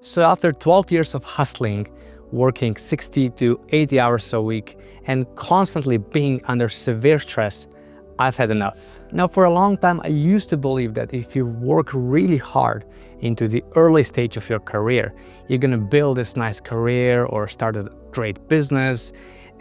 So after 12 years of hustling, working 60 to 80 hours a week, and constantly being under severe stress, I've had enough. Now, for a long time, I used to believe that if you work really hard into the early stage of your career, you're gonna build this nice career or start a great business,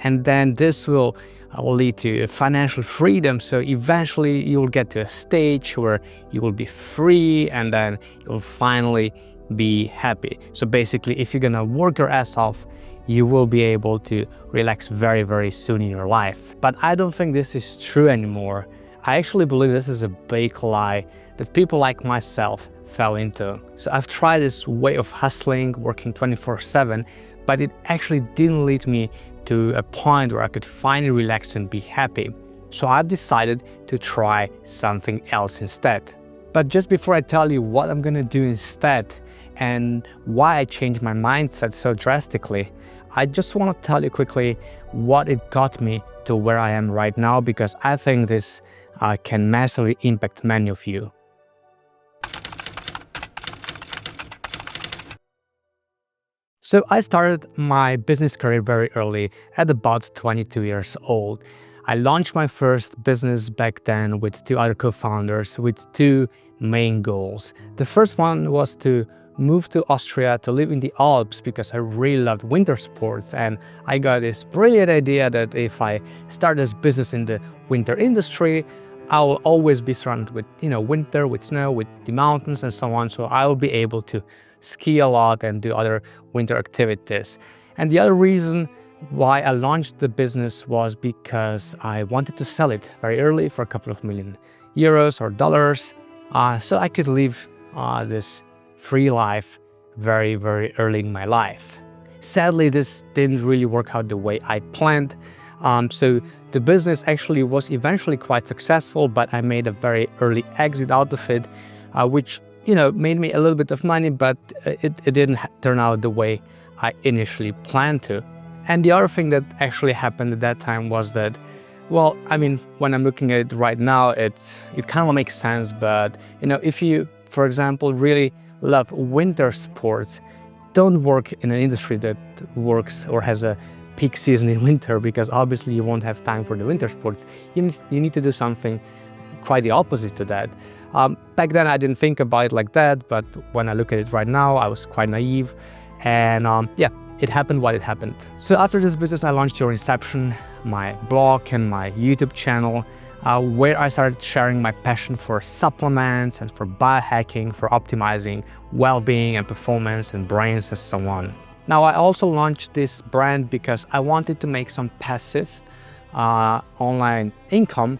and then this will lead to financial freedom. So eventually you'll get to a stage where you will be free, and then you'll finally be happy. So basically, if you're gonna work your ass off, you will be able to relax very, very soon in your life. But I don't think this is true anymore. I actually believe this is a big lie that people like myself fell into. So I've tried this way of hustling, working 24/7, but it actually didn't lead me to a point where I could finally relax and be happy. So I've decided to try something else instead. But just before I tell you what I'm gonna do instead and why I changed my mindset so drastically, I just want to tell you quickly what it got me to where I am right now, because I think this can massively impact many of you. So I started my business career very early, at about 22 years old. I launched my first business back then with two other co-founders with two main goals. The first one was to move to Austria to live in the Alps because I really loved winter sports, and I got this brilliant idea that if I start this business in the winter industry, I will always be surrounded with winter, with snow, with the mountains and so on, so I will be able to ski a lot and do other winter activities. And the other reason why I launched the business was because I wanted to sell it very early for a couple of million euros or dollars, so I could live this free life very, very early in my life. Sadly, this didn't really work out the way I planned. So the business actually was eventually quite successful, but I made a very early exit out of it, which made me a little bit of money, but it didn't turn out the way I initially planned to. And the other thing that actually happened at that time was that, well, I mean, when I'm looking at it right now, it kind of makes sense. But if you, for example, really love winter sports, don't work in an industry that works or has a peak season in winter, because obviously you won't have time for the winter sports. You need to do something quite the opposite to that. Back then I didn't think about it like that, but when I look at it right now, I was quite naive, and yeah, it happened what it happened. So after this business, I launched Inception, my blog and my YouTube channel, where I started sharing my passion for supplements and for biohacking, for optimizing well-being and performance and brains and so on. Now, I also launched this brand because I wanted to make some passive online income,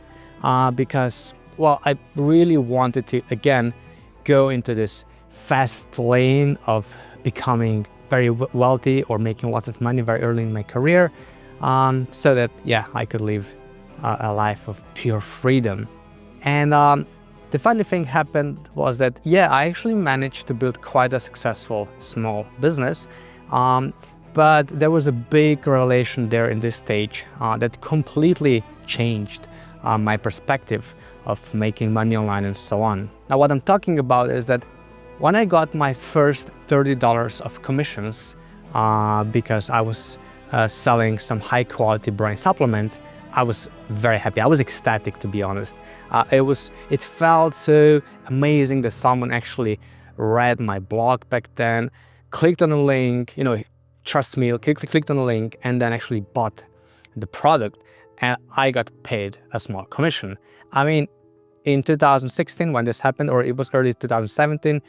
because, well, I really wanted to, again, go into this fast lane of becoming very wealthy or making lots of money very early in my career, so that, yeah, I could live a life of pure freedom. And the funny thing happened was that, yeah, I actually managed to build quite a successful small business, but there was a big correlation there in this stage that completely changed my perspective of making money online and so on. Now, what I'm talking about is that when I got my first $30 of commissions, because I was selling some high quality brain supplements, I was very happy. I was ecstatic, to be honest. It felt so amazing that someone actually read my blog back then, clicked on the link, trust me, clicked on the link, and then actually bought the product, and I got paid a small commission. I mean, in 2016 when this happened, or it was early 2017,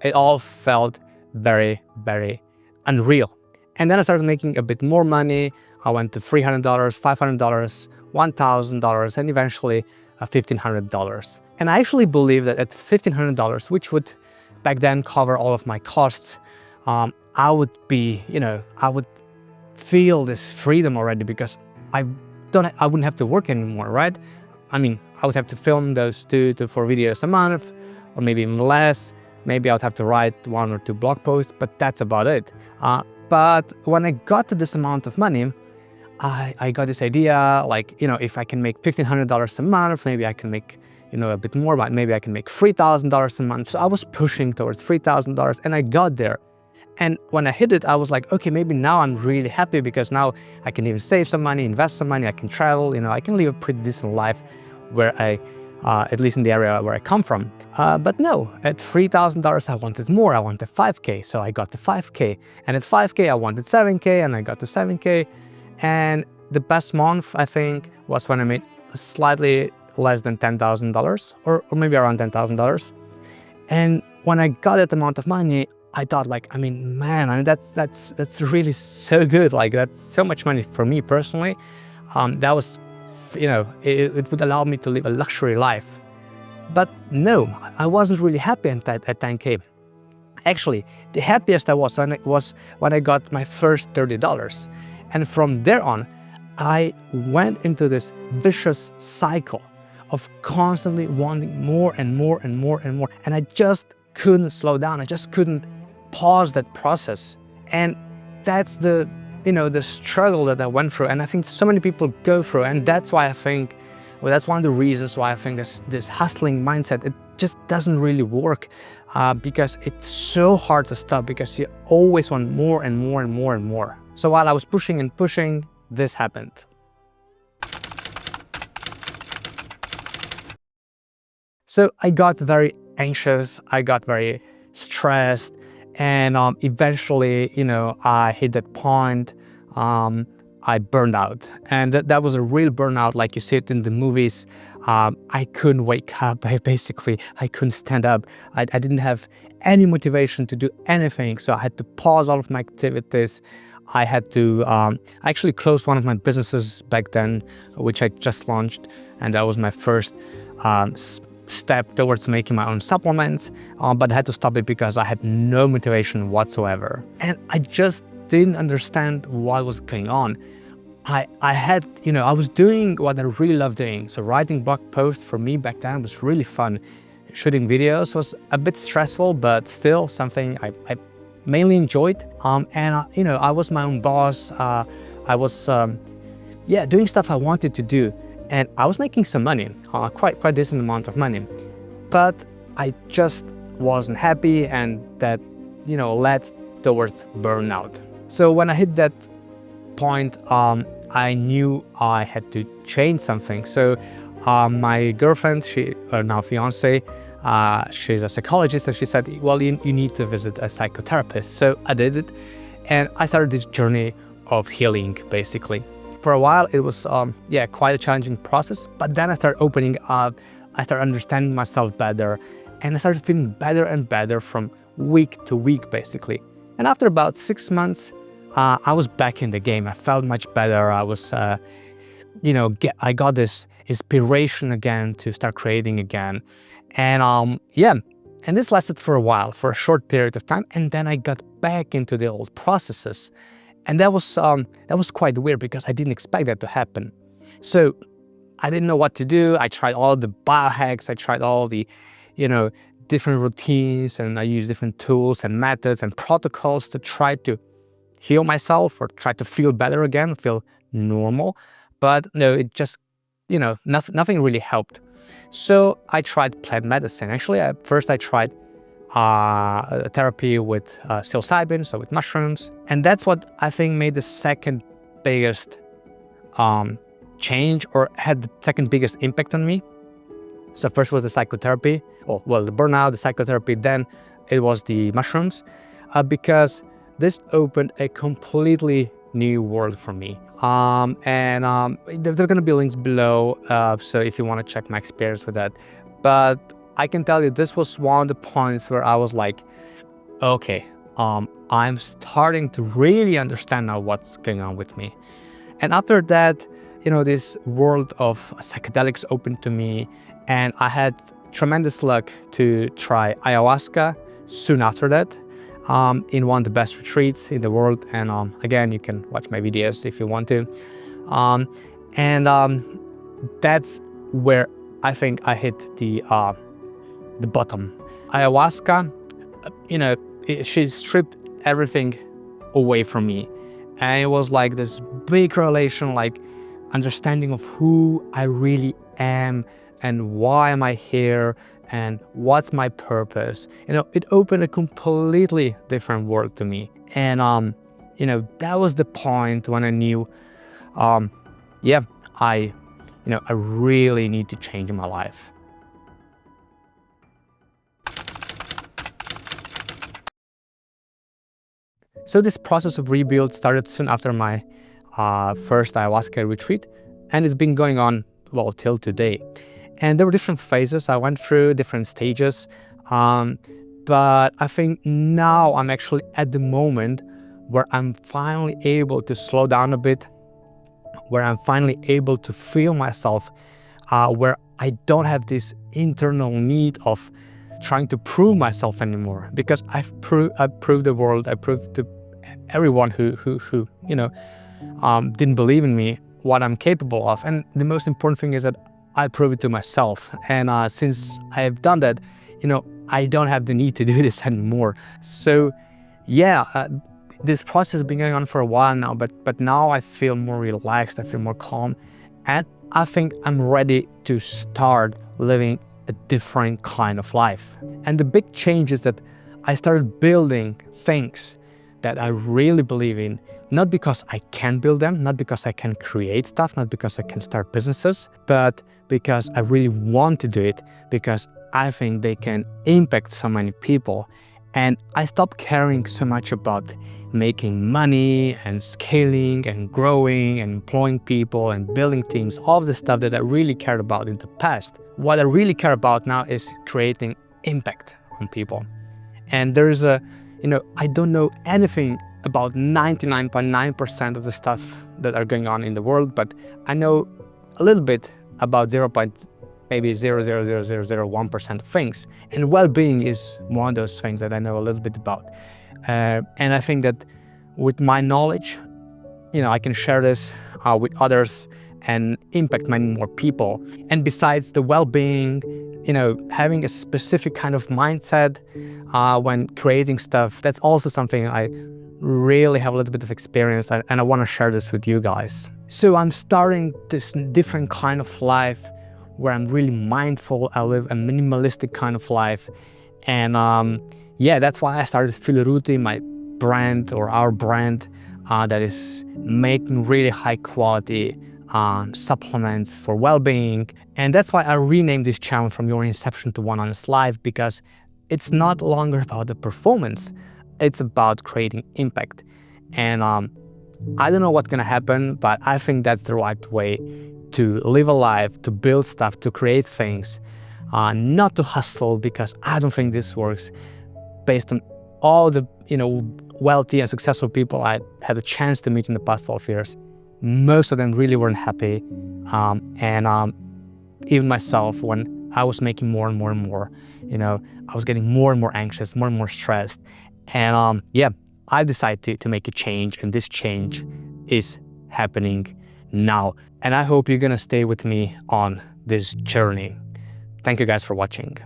it all felt very, very unreal. And then I started making a bit more money. I went to $300, $500, $1,000, and eventually $1,500. And I actually believe that at $1,500, which would back then cover all of my costs, I would be, I would feel this freedom already, because I wouldn't have to work anymore, right? I mean, I would have to film those 2 to 4 videos a month, or maybe even less. Maybe I would have to write 1 or 2 blog posts, but that's about it. But when I got to this amount of money, I got this idea, like, if I can make $1,500 a month, maybe I can make, a bit more, but maybe I can make $3,000 a month. So I was pushing towards $3,000, and I got there. And when I hit it, I was like, okay, maybe now I'm really happy because now I can even save some money, invest some money, I can travel, I can live a pretty decent life where at least in the area where I come from. But no, at $3,000, I wanted more. I wanted 5K, so I got to 5K. And at 5K, I wanted 7K, and I got to 7K. And the best month, I think, was when I made slightly less than $10,000, or maybe around $10,000. And when I got that amount of money, I thought man, that's really so good. Like, that's so much money for me personally. That was, it would allow me to live a luxury life. But no, I wasn't really happy at 10K. Actually, the happiest I was when I got my first $30. And from there on, I went into this vicious cycle of constantly wanting more and more and more and more. And I just couldn't slow down. I just couldn't pause that process. And that's the struggle that I went through. And I think so many people go through. And that's why that's one of the reasons why I think this hustling mindset, it just doesn't really work, because it's so hard to stop, because you always want more and more and more and more. So while I was pushing and pushing, this happened. So I got very anxious, I got very stressed, and eventually, I hit that point. I burned out, and that was a real burnout, like you see it in the movies. I couldn't wake up. I couldn't stand up. I didn't have any motivation to do anything, so I had to pause all of my activities. I had to actually close one of my businesses back then, which I just launched, and that was my first step towards making my own supplements, but I had to stop it because I had no motivation whatsoever. And I just didn't understand what was going on. I was doing what I really loved doing. So writing blog posts for me back then was really fun. Shooting videos was a bit stressful, but still something I mainly enjoyed. I was my own boss. I was doing stuff I wanted to do. And I was making some money, quite decent amount of money. But I just wasn't happy, and that, led towards burnout. So when I hit that point, I knew I had to change something. So my girlfriend, now fiance, she's a psychologist, and she said, well, you need to visit a psychotherapist. So I did it, and I started this journey of healing, basically. For a while, it was quite a challenging process, but then I started opening up, I started understanding myself better, and I started feeling better and better from week to week, basically. And after about 6 months, I was back in the game. I felt much better. I was, I got this inspiration again to start creating again. And and this lasted for a while, for a short period of time, and then I got back into the old processes. And that was quite weird, because I didn't expect that to happen. So I didn't know what to do. I tried all the biohacks. I tried all the, different routines, and I used different tools and methods and protocols to try to heal myself or try to feel better again, feel normal. But no, it just, nothing really helped. So I tried plant medicine. Actually, first I tried therapy with psilocybin, so with mushrooms. And that's what I think made the second biggest change, or had the second biggest impact on me. So first was the psychotherapy, the burnout, the psychotherapy, then it was the mushrooms, because this opened a completely new world for me. There are going to be links below, so if you want to check my experience with that. But I can tell you, this was one of the points where I was like, okay, I'm starting to really understand now what's going on with me. And after that, this world of psychedelics opened to me, and I had tremendous luck to try ayahuasca soon after that, in one of the best retreats in the world. And again, you can watch my videos if you want to. That's where I think I hit the bottom. Ayahuasca, she stripped everything away from me. And it was like this big revelation, like understanding of who I really am and why am I here and what's my purpose. It opened a completely different world to me. And that was the point when I knew, yeah, I really need to change my life. So this process of rebuild started soon after my first ayahuasca retreat, and it's been going on, well, till today. And there were different phases I went through, different stages, but I think now I'm actually at the moment where I'm finally able to slow down a bit, where I'm finally able to feel myself, where I don't have this internal need of trying to prove myself anymore, because I've proved the world, I proved to everyone who didn't believe in me what I'm capable of. And the most important thing is that I prove it to myself. And since I have done that, I don't have the need to do this anymore. So yeah, this process has been going on for a while now, but now I feel more relaxed, I feel more calm, and I think I'm ready to start living a different kind of life. And the big change is that I started building things that I really believe in, not because I can build them, not because I can create stuff, not because I can start businesses, but because I really want to do it, because I think they can impact so many people. And I stopped caring so much about making money and scaling and growing and employing people and building teams, all of the stuff that I really cared about in the past. What I really care about now is creating impact on people. And there's I don't know anything about 99.9% of the stuff that are going on in the world, but I know a little bit about maybe 0.00001% of things. And well-being is one of those things that I know a little bit about. And I think that with my knowledge, I can share this with others and impact many more people. And besides the well-being, having a specific kind of mindset when creating stuff, that's also something I really have a little bit of experience, and I want to share this with you guys. So I'm starting this different kind of life where I'm really mindful. I live a minimalistic kind of life. And that's why I started Filoruti, my brand, or our brand, that is making really high quality supplements for well-being. And that's why I renamed this channel from Your Inception to One Honest Life, because it's not longer about the performance, it's about creating impact. And I don't know what's gonna happen, but I think that's the right way to live a life, to build stuff, to create things, not to hustle, because I don't think this works. Based on all the wealthy and successful people I had a chance to meet in the past 12 years, most of them really weren't happy. And even myself, when I was making more and more and more, I was getting more and more anxious, more and more stressed. And I decided to make a change, and this change is happening now. And I hope you're gonna stay with me on this journey. Thank you guys for watching.